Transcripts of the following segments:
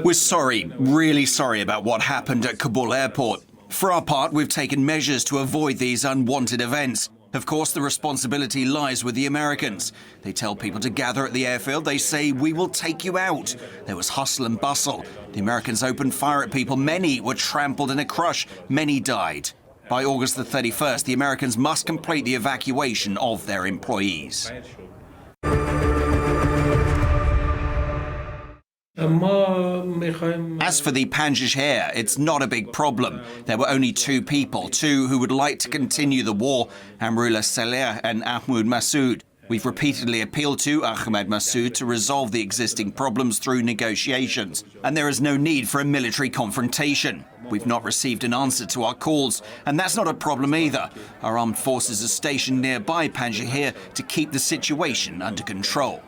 We're sorry, really sorry about what happened at Kabul airport. For our part, we've taken measures to avoid these unwanted events. Of course, the responsibility lies with the Americans. They tell people to gather at the airfield. They say, "We will take you out." There was hustle and bustle. The Americans opened fire at people. Many were trampled in a crush. Many died. By August the 31st, the Americans must complete the evacuation of their employees. As for the Panjshir, it's not a big problem. There were only two people, two who would like to continue the war, Amrullah Saleh and Ahmed Massoud. We've repeatedly appealed to Ahmed Massoud to resolve the existing problems through negotiations, and there is no need for a military confrontation. We've not received an answer to our calls, and that's not a problem either. Our armed forces are stationed nearby Panjshir to keep the situation under control.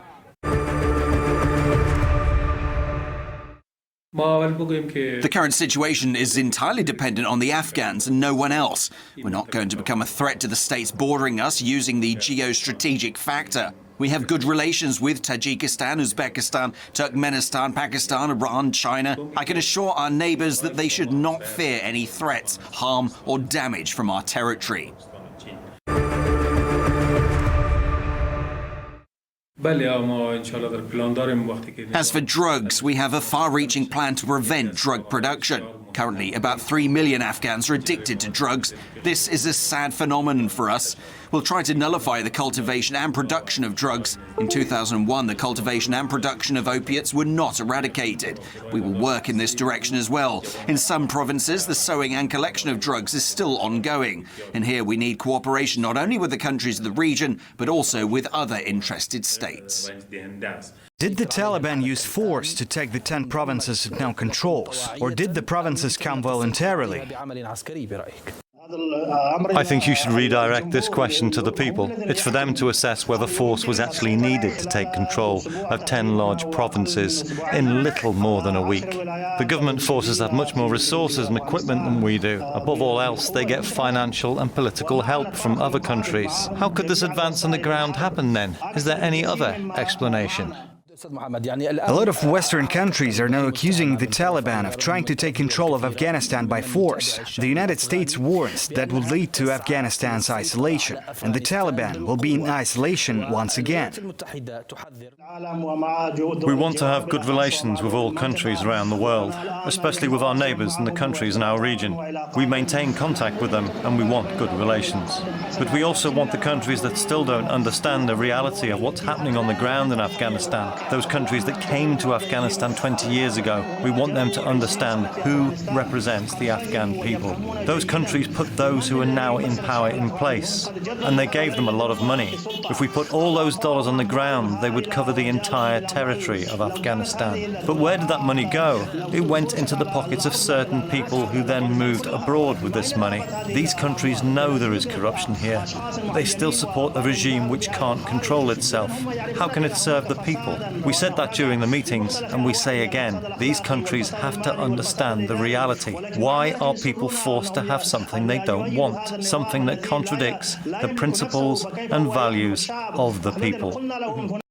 The current situation is entirely dependent on the Afghans and no one else. We're not going to become a threat to the states bordering us using the geostrategic factor. We have good relations with Tajikistan, Uzbekistan, Turkmenistan, Pakistan, Iran, China. I can assure our neighbours that they should not fear any threats, harm or damage from our territory. As for drugs, we have a far-reaching plan to prevent drug production. Currently, about 3 million Afghans are addicted to drugs. This is a sad phenomenon for us. We'll try to nullify the cultivation and production of drugs. In 2001, the cultivation and production of opiates were not eradicated. We will work in this direction as well. In some provinces, the sowing and collection of drugs is still ongoing. And here we need cooperation not only with the countries of the region, but also with other interested states. Did the Taliban use force to take the 10 provinces it now controls, or did the provinces come voluntarily? I think you should redirect this question to the people. It's for them to assess whether force was actually needed to take control of 10 large provinces in little more than a week. The government forces have much more resources and equipment than we do. Above all else, they get financial and political help from other countries. How could this advance on the ground happen then? Is there any other explanation? A lot of Western countries are now accusing the Taliban of trying to take control of Afghanistan by force. The United States warns that would lead to Afghanistan's isolation, and the Taliban will be in isolation once again. We want to have good relations with all countries around the world, especially with our neighbours and the countries in our region. We maintain contact with them and we want good relations. But we also want the countries that still don't understand the reality of what's happening on the ground in Afghanistan. Those countries that came to Afghanistan 20 years ago, we want them to understand who represents the Afghan people. Those countries put those who are now in power in place, and they gave them a lot of money. If we put all those dollars on the ground, they would cover the entire territory of Afghanistan. But where did that money go? It went into the pockets of certain people who then moved abroad with this money. These countries know there is corruption here, but they still support a regime which can't control itself. How can it serve the people? We said that during the meetings, and we say again, these countries have to understand the reality. Why are people forced to have something they don't want, something that contradicts the principles and values of the people?